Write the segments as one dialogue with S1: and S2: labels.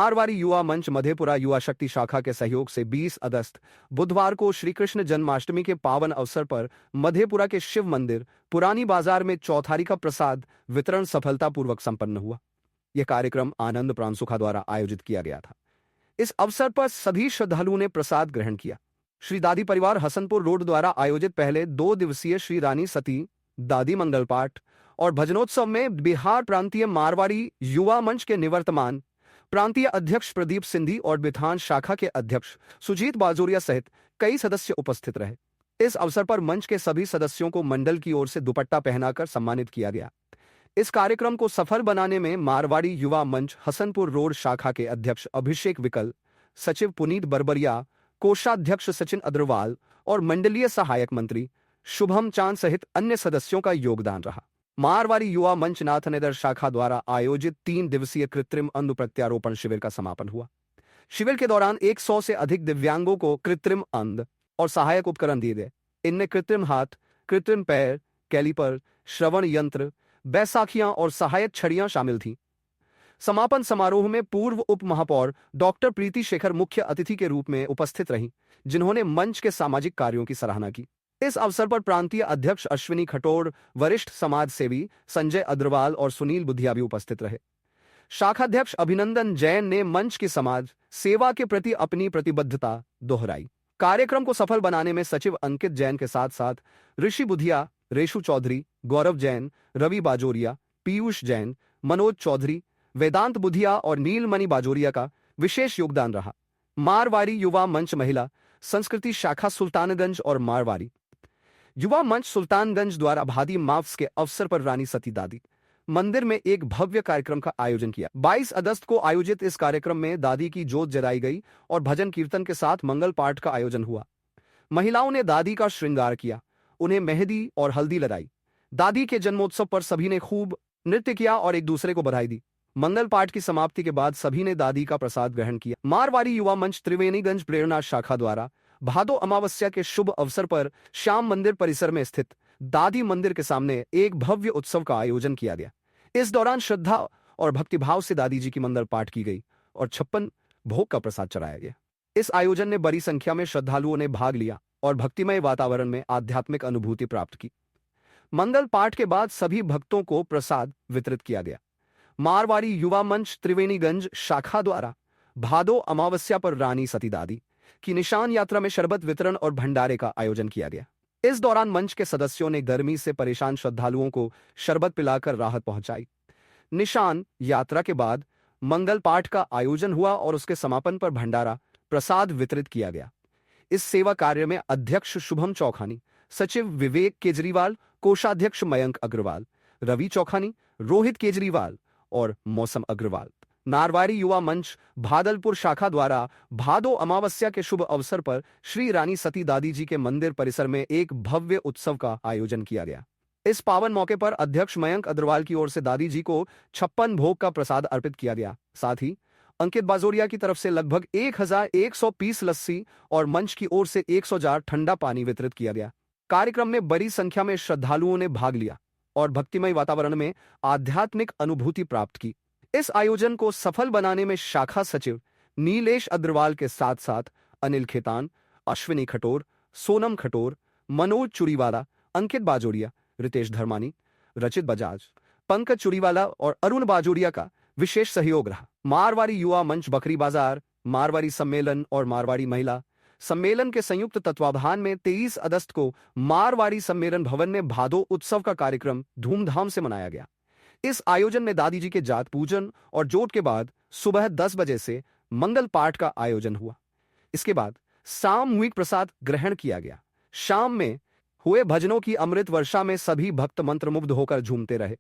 S1: मारवाड़ी युवा मंच मधेपुरा युवा शक्ति शाखा के सहयोग से 20 अगस्त बुधवार को श्री कृष्ण जन्माष्टमी के पावन अवसर पर मधेपुरा के शिव मंदिर पुरानी बाजार में चौथारी का प्रसाद वितरण सफलतापूर्वक संपन्न हुआ। यह कार्यक्रम आनंद प्राणसुखा द्वारा आयोजित किया गया था। इस अवसर पर सभी श्रद्धालुओं ने प्रसाद ग्रहण किया। श्री दादी परिवार हसनपुर रोड द्वारा आयोजित पहले 2 दिवसीय श्री रानी सती दादी मंगल पाठ और भजनोत्सव में बिहार प्रांतीय मारवाड़ी युवा मंच के निवर्तमान प्रांतीय अध्यक्ष प्रदीप सिंधी और बिथान शाखा के अध्यक्ष सुजीत बाजोरिया सहित कई सदस्य उपस्थित रहे। इस अवसर पर मंच के सभी सदस्यों को मंडल की ओर से दुपट्टा पहनाकर सम्मानित किया गया। इस कार्यक्रम को सफल बनाने में मारवाड़ी युवा मंच हसनपुर रोड शाखा के अध्यक्ष अभिषेक विकल, सचिव पुनीत बरबरिया, कोषाध्यक्ष सचिन अग्रवाल और मंडलीय सहायक मंत्री शुभम चांद सहित अन्य सदस्यों का योगदान रहा। मारवाड़ी युवा मंच नाथनगर शाखा द्वारा आयोजित 3 दिवसीय कृत्रिम अंग प्रत्यारोपण शिविर का समापन हुआ। शिविर के दौरान 100 से अधिक दिव्यांगों को कृत्रिम अंग और सहायक उपकरण दिए गए। इनमें कृत्रिम हाथ, कृत्रिम पैर, कैलिपर, श्रवण यंत्र, बैसाखियां और सहायक छड़ियां शामिल थीं। समापन समारोह में पूर्व उप महापौर डॉक्टर प्रीति शेखर मुख्य अतिथि के रूप में उपस्थित रहीं, जिन्होंने मंच के सामाजिक कार्यों की सराहना की। इस अवसर पर प्रांतीय अध्यक्ष अश्विनी खटोर, वरिष्ठ समाज सेवी संजय अग्रवाल और सुनील बुधिया भी उपस्थित रहे। शाखाध्यक्ष अभिनंदन जैन ने मंच की समाज सेवा के प्रति अपनी प्रतिबद्धता दोहराई। कार्यक्रम को सफल बनाने में सचिव अंकित जैन के साथ साथ ऋषि बुधिया, रेशु चौधरी, गौरव जैन, रवि बाजोरिया, पीयूष जैन, मनोज चौधरी, वेदांत बुधिया और नीलमणि बाजोरिया का विशेष योगदान रहा। मारवाड़ी युवा मंच महिला संस्कृति शाखा सुल्तानगंज और मारवाड़ी युवा मंच सुल्तानगंज द्वारा भादी माफ्स के अवसर पर रानी सती दादी मंदिर में एक भव्य कार्यक्रम का आयोजन किया। 22 अगस्त को आयोजित इस कार्यक्रम में दादी की जोत जलाई गई और भजन कीर्तन के साथ मंगल पाठ का आयोजन हुआ। महिलाओं ने दादी का श्रृंगार किया, उन्हें मेहंदी और हल्दी लगाई। दादी के जन्मोत्सव पर सभी ने खूब नृत्य किया और एक दूसरे को बधाई दी। मंगल पाठ की समाप्ति के बाद सभी ने दादी का प्रसाद ग्रहण किया। मारवाड़ी युवा मंच त्रिवेणीगंज प्रेरणा शाखा द्वारा भादो अमावस्या के शुभ अवसर पर श्याम मंदिर परिसर में स्थित दादी मंदिर के सामने एक भव्य उत्सव का आयोजन किया गया। इस दौरान श्रद्धा और भक्तिभाव से दादी जी की मंगल पाठ की गई और 56 भोग का प्रसाद चढ़ाया गया। इस आयोजन में बड़ी संख्या में श्रद्धालुओं ने भाग लिया और भक्तिमय वातावरण में आध्यात्मिक अनुभूति प्राप्त की। मंगल पाठ के बाद सभी भक्तों को प्रसाद वितरित किया गया। मारवाड़ी युवा मंच त्रिवेणीगंज शाखा द्वारा भादो अमावस्या पर रानी सती दादी की निशान यात्रा में शरबत वितरण और भंडारे का आयोजन किया गया। इस दौरान मंच के सदस्यों ने गर्मी से परेशान श्रद्धालुओं को शरबत पिलाकर राहत पहुंचाई। निशान यात्रा के बाद मंगल पाठ का आयोजन हुआ और उसके समापन पर भंडारा प्रसाद वितरित किया गया। इस सेवा कार्य में अध्यक्ष शुभम चौखानी, सचिव विवेक केजरीवाल, कोषाध्यक्ष मयंक अग्रवाल, रवि चौखानी, रोहित केजरीवाल और मौसम अग्रवाल। मारवाड़ी युवा मंच भागलपुर शाखा द्वारा भादो अमावस्या के शुभ अवसर पर श्री रानी सती दादी जी के मंदिर परिसर में एक भव्य उत्सव का आयोजन किया गया। इस पावन मौके पर अध्यक्ष मयंक अग्रवाल की ओर से दादी जी को 56 भोग का प्रसाद अर्पित किया गया। साथ ही अंकित बाजोरिया की तरफ से लगभग 1100 पीस लस्सी और मंच की ओर से 100 जार ठंडा पानी वितरित किया गया। कार्यक्रम में बड़ी संख्या में श्रद्धालुओं ने भाग लिया और भक्तिमय वातावरण में आध्यात्मिक अनुभूति प्राप्त की। इस आयोजन को सफल बनाने में शाखा सचिव नीलेश अग्रवाल के साथ साथ अनिल खेतान, अश्विनी खटोर, सोनम खटोर, मनोज चुरीवाला, अंकित बाजोरिया, रितेश धर्मानी, रचित बजाज, पंकज चुरीवाला और अरुण बाजोरिया का विशेष सहयोग रहा। मारवाड़ी युवा मंच बकरी बाजार, मारवाड़ी सम्मेलन और मारवाड़ी महिला सम्मेलन के संयुक्त तत्वावधान में 23 अगस्त को मारवाड़ी सम्मेलन भवन में भादो उत्सव का कार्यक्रम धूमधाम से मनाया गया। इस आयोजन में दादी जी के जात पूजन और जोत के बाद सुबह 10 बजे से मंगल पाठ का आयोजन हुआ। इसके बाद सामूहिक प्रसाद ग्रहण किया गया। शाम में हुए भजनों की अमृत वर्षा में सभी भक्त मंत्रमुग्ध होकर झूमते रहे।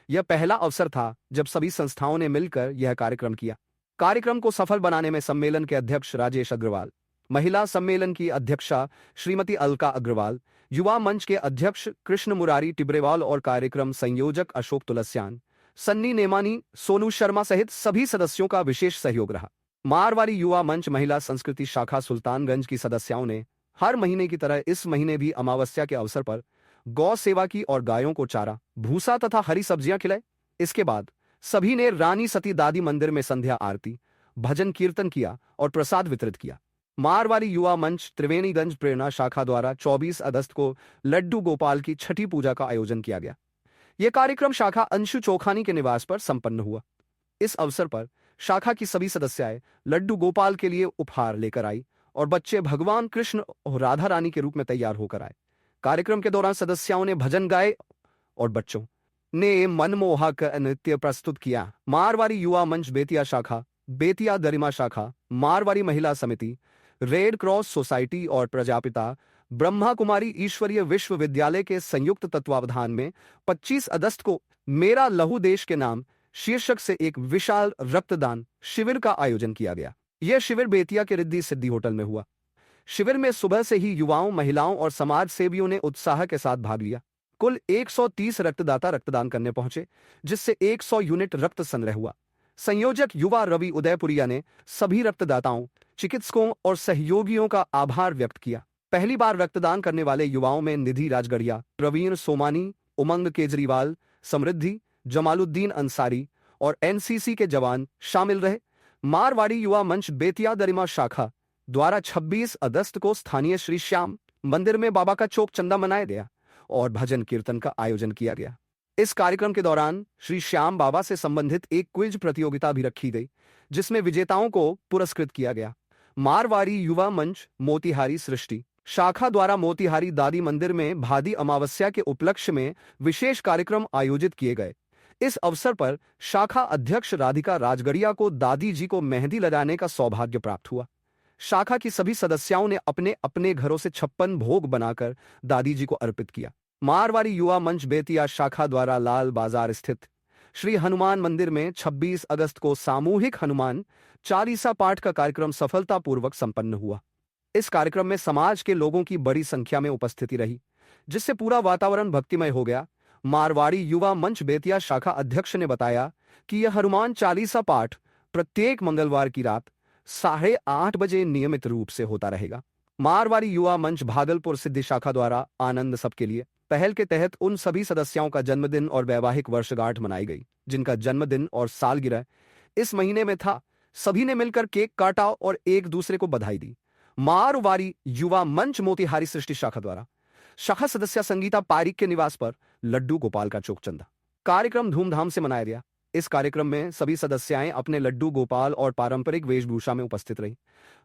S1: यह पहला अवसर था जब सभी संस्थाओं ने मिलकर यह कार्यक्रम किया। कार्यक्रम को सफल बनाने में सम्मेलन के अध्यक्ष राजेश अग्रवाल, महिला सम्मेलन की अध्यक्षा श्रीमती अलका अग्रवाल, युवा मंच के अध्यक्ष कृष्ण मुरारी टिब्रेवाल और कार्यक्रम संयोजक अशोक तुलस्यान, सन्नी नेमानी, सोनू शर्मा सहित सभी सदस्यों का विशेष सहयोग रहा। मारवाड़ी युवा मंच महिला संस्कृति शाखा सुल्तानगंज की सदस्यों ने हर महीने की तरह इस महीने भी अमावस्या के अवसर पर गौ सेवा की और गायों को चारा, भूसा तथा हरी सब्जियां खिलाई। इसके बाद सभी ने रानी सती दादी मंदिर में संध्या आरती भजन कीर्तन किया और प्रसाद वितरित किया। मारवाड़ी युवा मंच त्रिवेणीगंज प्रेरणा शाखा द्वारा 24 अगस्त को लड्डू गोपाल की छठी पूजा का आयोजन किया गया। यह कार्यक्रम शाखा अंशु चोखानी के निवास पर संपन्न हुआ। इस अवसर पर शाखा की सभी सदस्याएं लड्डू गोपाल के लिए उपहार लेकर आई और बच्चे भगवान कृष्ण और राधा रानी के रूप में तैयार होकर आए। कार्यक्रम के दौरान सदस्यों ने भजन गाए और बच्चों ने मनमोहक नृत्य प्रस्तुत किया। मारवाड़ी युवा मंच बेतिया शाखा, बेतिया गरिमा शाखा, मारवाड़ी महिला समिति, रेड क्रॉस सोसाइटी और प्रजापिता ब्रह्मा कुमारी ईश्वरीय विश्वविद्यालय के संयुक्त तत्वावधान में 25 अगस्त को मेरा लहू देश के नाम शीर्षक से एक विशाल रक्तदान शिविर का आयोजन किया गया। यह शिविर बेतिया के रिद्धि सिद्धि होटल में हुआ। शिविर में सुबह से ही युवाओं, महिलाओं और समाज सेवियों ने उत्साह के साथ भाग लिया। कुल 130 रक्तदाता रक्तदान करने पहुंचे, जिससे 100 यूनिट रक्त संग्रह हुआ। संयोजक युवा रवि उदयपुरिया ने सभी रक्तदाताओं, चिकित्सकों और सहयोगियों का आभार व्यक्त किया। पहली बार रक्तदान करने वाले युवाओं में निधि राजगढ़िया, प्रवीण सोमानी, उमंग केजरीवाल, समृद्धि, जमालुद्दीन अंसारी और एनसीसी के जवान शामिल रहे। मारवाड़ी युवा मंच बेतिया गरिमा शाखा द्वारा 26 अगस्त को स्थानीय श्री श्याम मंदिर में बाबा का चौक चंदा मनाया गया और भजन कीर्तन का आयोजन किया गया। इस कार्यक्रम के दौरान श्री श्याम बाबा से संबंधित एक क्विज प्रतियोगिता भी रखी गई, जिसमें विजेताओं को पुरस्कृत किया गया। मारवाड़ी युवा मंच मोतिहारी सृष्टि शाखा द्वारा मोतिहारी दादी मंदिर में भादी अमावस्या के उपलक्ष्य में विशेष कार्यक्रम आयोजित किए गए। इस अवसर पर शाखा अध्यक्ष राधिका राजगढ़िया को दादी जी को मेहंदी लगाने का सौभाग्य प्राप्त हुआ। शाखा की सभी सदस्यों ने अपने अपने घरों से 56 भोग बनाकर दादी जी को अर्पित किया। मारवाड़ी युवा मंच बेतिया शाखा द्वारा लाल बाजार स्थित श्री हनुमान मंदिर में 26 अगस्त को सामूहिक हनुमान चालीसा पाठ का कार्यक्रम सफलतापूर्वक संपन्न हुआ। इस कार्यक्रम में समाज के लोगों की बड़ी संख्या में उपस्थिति रही, जिससे पूरा वातावरण भक्तिमय हो गया। मारवाड़ी युवा मंच बेतिया शाखा अध्यक्ष ने बताया कि यह हनुमान चालीसा पाठ प्रत्येक मंगलवार की रात 8:30 बजे नियमित रूप से होता रहेगा। मारवाड़ी युवा मंच भागलपुर सिद्धि शाखा द्वारा आनंद सबके लिए पहल के तहत उन सभी सदस्यों का जन्मदिन और वैवाहिक वर्षगांठ मनाई गई, जिनका जन्मदिन और सालगिरह इस महीने में था। सभी ने मिलकर केक काटा और एक दूसरे को बधाई दी। मारवाड़ी युवा मंच मोतिहारी सृष्टि शाखा द्वारा शाखा सदस्य संगीता पारिक के निवास पर लड्डू गोपाल का चौक चंदा कार्यक्रम धूमधाम से मनाया गया। इस कार्यक्रम में सभी सदस्याएं अपने लड्डू गोपाल और पारंपरिक वेशभूषा में उपस्थित रहीं।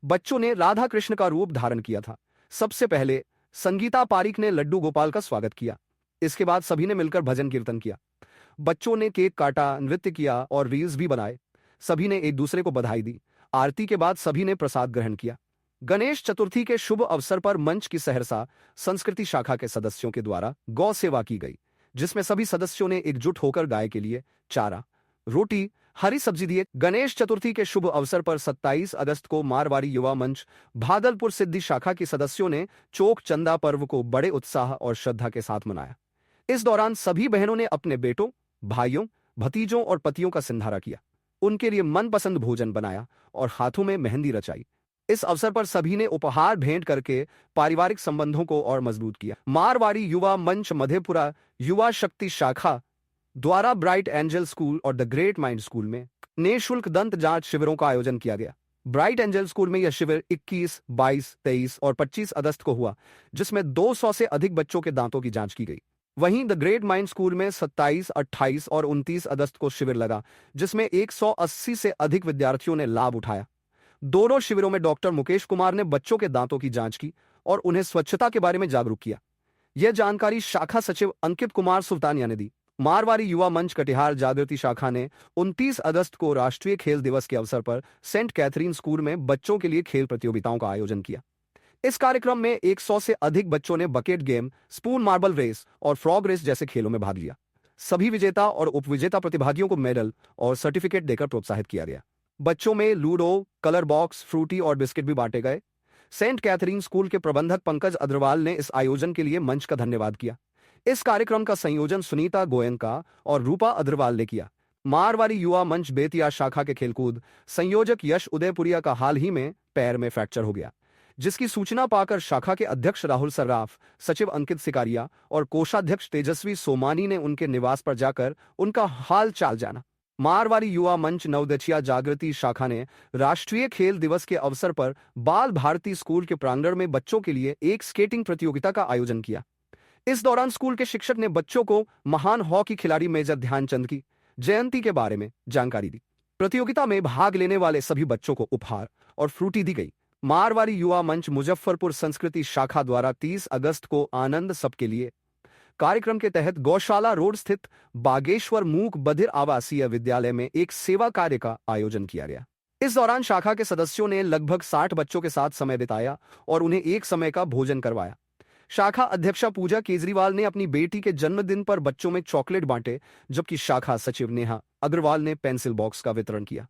S1: बच्चों ने राधा कृष्ण का रूप धारण किया था। सबसे पहले संगीता पारिक ने लड्डू गोपाल का स्वागत किया। इसके बाद सभी ने मिलकर भजन कीर्तन किया। बच्चों ने केक काटा, नृत्य किया और रील्स भी बनाए। सभी ने एक दूसरे को बधाई दी। आरती के बाद सभी ने प्रसाद ग्रहण किया। गणेश चतुर्थी के शुभ अवसर पर मंच की सहरसा संस्कृति शाखा के सदस्यों के द्वारा गौ सेवा की गई, जिसमें सभी सदस्यों ने एकजुट होकर गाय के लिए चारा, रोटी, हरी सब्जी दिए। गणेश चतुर्थी के शुभ अवसर पर 27 अगस्त को मारवाड़ी युवा मंच भागलपुर सिद्धि शाखा के सदस्यों ने चौक चंदा पर्व को बड़े उत्साह और श्रद्धा के साथ मनाया। इस दौरान सभी बहनों ने अपने बेटों, भाइयों, भतीजों और पतियों का सिंधारा किया, उनके लिए मनपसंद भोजन बनाया और हाथों में मेहंदी रचाई। इस अवसर पर सभी ने उपहार भेंट करके पारिवारिक संबंधों को और मजबूत किया। मारवाड़ी युवा मंच मधेपुरा युवा शक्ति शाखा द्वारा ब्राइट एंजल स्कूल और द ग्रेट माइंड स्कूल में निःशुल्क दंत जांच शिविरों का आयोजन किया गया। ब्राइट एंजल स्कूल में यह शिविर 21, 22, 23 और 25 अगस्त को हुआ, जिसमें 200 से अधिक बच्चों के दांतों की जांच की गई। वहीं द ग्रेट माइंड स्कूल में 27, 28 और 29 अगस्त को शिविर लगा, जिसमें 180 से अधिक विद्यार्थियों ने लाभ उठाया। दोनों शिविरों में डॉक्टर मुकेश कुमार ने बच्चों के दांतों की जांच की और उन्हें स्वच्छता के बारे में जागरूक किया। यह जानकारी शाखा सचिव अंकित कुमार सुल्तानिया ने दी। मारवाड़ी युवा मंच कटिहार जागृति शाखा ने 29 अगस्त को राष्ट्रीय खेल दिवस के अवसर पर सेंट कैथरीन स्कूल में बच्चों के लिए खेल प्रतियोगिताओं का आयोजन किया। इस कार्यक्रम में 100 से अधिक बच्चों ने bucket game, spoon marble race और फ्रॉग रेस जैसे खेलों में भाग लिया। सभी विजेता और उपविजेता प्रतिभागियों को मेडल और सर्टिफिकेट देकर प्रोत्साहित किया गया। बच्चों में लूडो, कलर बॉक्स, फ्रूटी और बिस्किट भी बांटे गए। सेंट कैथरीन स्कूल के प्रबंधक पंकज अग्रवाल ने इस आयोजन के लिए मंच का धन्यवाद किया। इस कार्यक्रम का संयोजन सुनीता गोयनका और रूपा अग्रवाल ने किया। मारवाड़ी युवा मंच बेतिया शाखा के खेलकूद संयोजक यश उदयपुरिया का हाल ही में पैर में फ्रैक्चर हो गया, जिसकी सूचना पाकर शाखा के अध्यक्ष राहुल सर्राफ, सचिव अंकित सिकारिया और कोषाध्यक्ष तेजस्वी सोमानी ने उनके निवास पर जाकर उनका हाल चाल जाना। मारवाड़ी युवा मंच नवदछिया जागृति शाखा ने राष्ट्रीय खेल दिवस के अवसर पर बाल भारती स्कूल के प्रांगण में बच्चों के लिए एक स्केटिंग प्रतियोगिता का आयोजन किया। इस दौरान स्कूल के शिक्षक ने बच्चों को महान हॉकी खिलाड़ी मेजर ध्यानचंद की जयंती के बारे में जानकारी दी। प्रतियोगिता में भाग लेने वाले सभी बच्चों को उपहार और फ्रूटी दी गई। मारवाड़ी युवा मंच मुजफ्फरपुर संस्कृति शाखा द्वारा 30 अगस्त को आनंद सबके लिए कार्यक्रम के तहत गौशाला रोड स्थित बागेश्वर मूक बधिर आवासीय विद्यालय में एक सेवा कार्य का आयोजन किया गया। इस दौरान शाखा के सदस्यों ने लगभग 60 बच्चों के साथ समय बिताया और उन्हें एक समय का भोजन करवाया। शाखा अध्यक्षा पूजा केजरीवाल ने अपनी बेटी के जन्मदिन पर बच्चों में चॉकलेट बांटे, जबकि शाखा सचिव नेहा अग्रवाल ने पेंसिल बॉक्स का वितरण किया।